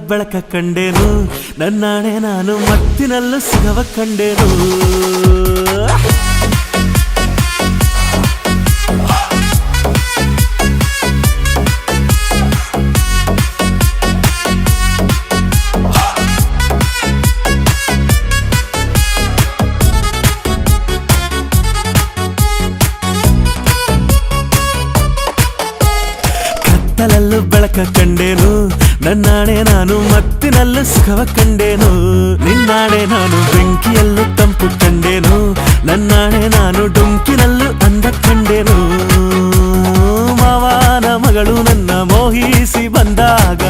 ಬೆಳಕ ಕಂಡೇನು ನನ್ನಾಣೆ ನಾನು ಮತ್ತಿನಲ್ಲೂ ಸುಖವ ಕಂಡೇನು ಕತ್ತಲಲ್ಲೂ ಬೆಳಕ ಕಂಡೇನು ನನ್ನಾಣೆ ನಾನು ಮತ್ತಿನಲ್ಲೂ ಸುಖವ ಕಂಡೇನು ನಿನ್ನಾಣೆ ನಾನು ಬೆಂಕಿಯಲ್ಲೂ ತಂಪು ಕಂಡೇನು ನನ್ನಾಣೆ ನಾನು ಡೊಂಕಿನಲ್ಲೂ ಅಂದ ಕಂಡೇನು ಮಾವನ ಮಗಳು ನನ್ನ ಮೋಹಿಸಿ ಬಂದಾಗ